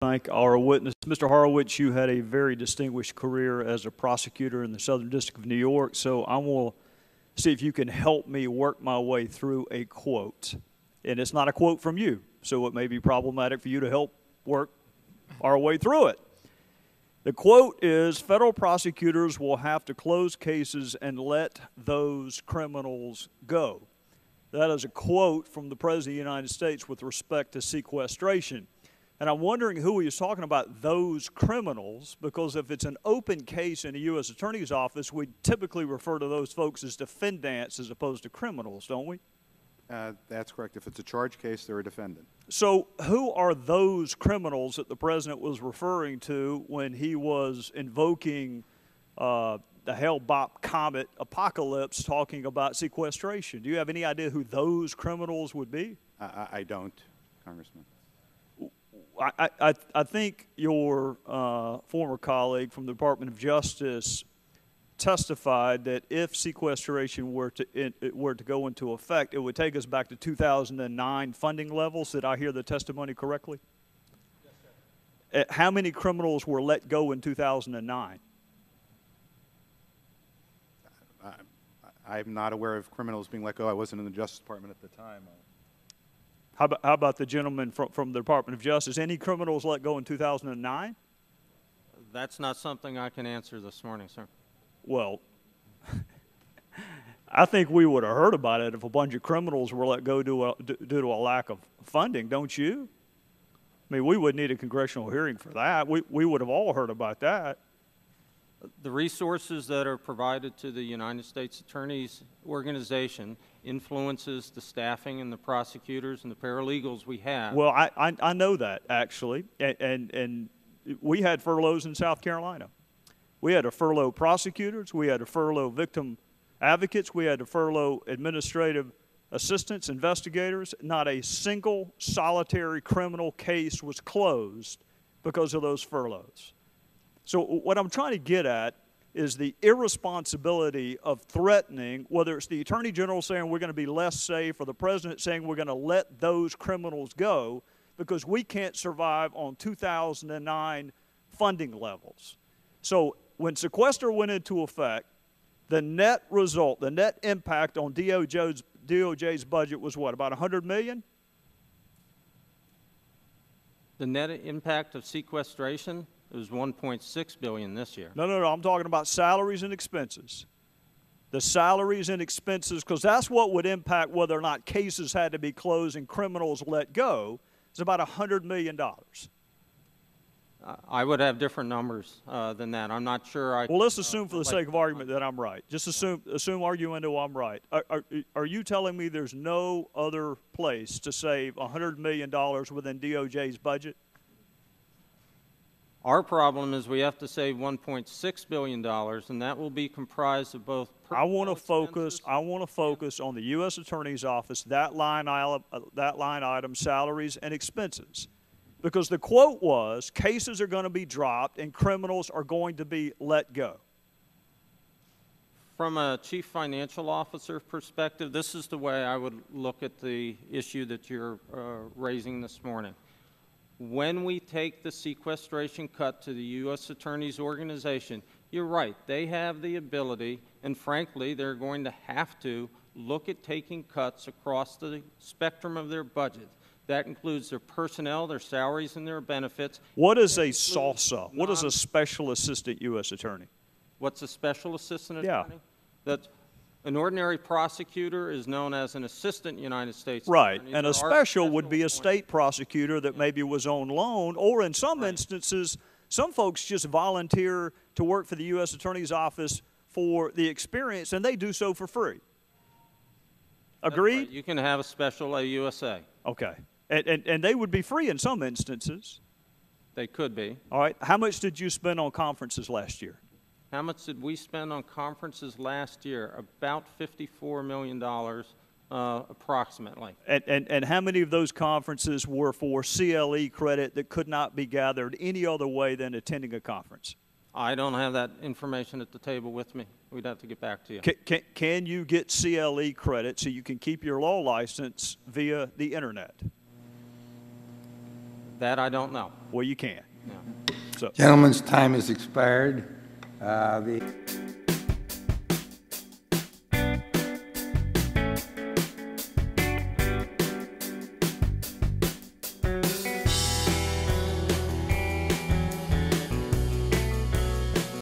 Thank our witness. Mr. Horowitz, you had a very distinguished career as a prosecutor in the Southern District of New York, so I will see if you can help me work my way through a quote. And it's not a quote from you, so it may be problematic for you to help work our way through it. The quote is, federal prosecutors will have to close cases and let those criminals go. That is a quote from the President of the United States with respect to sequestration. And I'm wondering who he was talking about, those criminals, because if it's an open case in a U.S. Attorney's Office, we typically refer to those folks as defendants as opposed to criminals, don't we? That's correct. If it's a charge case, they're a defendant. So who are those criminals that the President was referring to when he was invoking the Hale-Bopp comet apocalypse talking about sequestration? Do you have any idea who those criminals would be? I don't, Congressman. I think your former colleague from the Department of Justice testified that if sequestration were to go into effect, it would take us back to 2009 funding levels. Did I hear the testimony correctly? Yes, sir. How many criminals were let go in 2009? I'm not aware of criminals being let go. I wasn't in the Justice Department at the time. How about the gentleman from the Department of Justice? Any criminals let go in 2009? That's not something I can answer this morning, sir. Well, I think we would have heard about it if a bunch of criminals were let go due to a lack of funding, don't you? I mean, we would need a congressional hearing for that. We would have all heard about that. The resources that are provided to the United States Attorney's Organization influences the staffing and the prosecutors and the paralegals we have. Well, I know that, actually, and we had furloughs in South Carolina. We had to furlough prosecutors. We had to furlough victim advocates. We had to furlough administrative assistants, investigators. Not a single solitary criminal case was closed because of those furloughs. So what I'm trying to get at is the irresponsibility of threatening, whether it's the Attorney General saying we're going to be less safe or the President saying we're going to let those criminals go because we can't survive on 2009 funding levels. So when sequester went into effect, the net result, the net impact on DOJ's budget was what, about $100 million? The net impact of sequestration? It was $1.6 billion this year. No, I'm talking about salaries and expenses. The salaries and expenses, because that's what would impact whether or not cases had to be closed and criminals let go. It's about $100 million. I would have different numbers than that. I'm not sure. Well, let's assume for the sake of argument that I'm right. Just assume arguendo I'm right. Are you telling me there's no other place to save $100 million within DOJ's budget? Our problem is we have to save $1.6 billion, and that will be comprised of both I want to focus on the U.S. Attorney's Office, that line item, salaries and expenses. Because the quote was, cases are going to be dropped and criminals are going to be let go. From a chief financial officer perspective, this is the way I would look at the issue that you're raising this morning. When we take the sequestration cut to the U.S. Attorney's Organization, you're right, they have the ability, and frankly, they're going to have to look at taking cuts across the spectrum of their budget. That includes their personnel, their salaries, and their benefits. What is a SALSA? What is a Special Assistant U.S. Attorney? What's a Special Assistant Attorney? Yeah. That's an ordinary prosecutor is known as an assistant United States Right, attorney. and a special would be a state prosecutor that maybe was on loan, or in some instances, some folks just volunteer to work for the U.S. Attorney's Office for the experience, and they do so for free. Agreed? Right. You can have a special AUSA. Okay, and they would be free in some instances. They could be. All right, how much did you spend on conferences last year? How much did we spend on conferences last year? About $54 million approximately. And how many of those conferences were for CLE credit that could not be gathered any other way than attending a conference? I don't have that information at the table with me. We'd have to get back to you. Can you get CLE credit so you can keep your law license via the internet? That I don't know. Well, you can. Yeah. So. Gentlemen's time has expired. The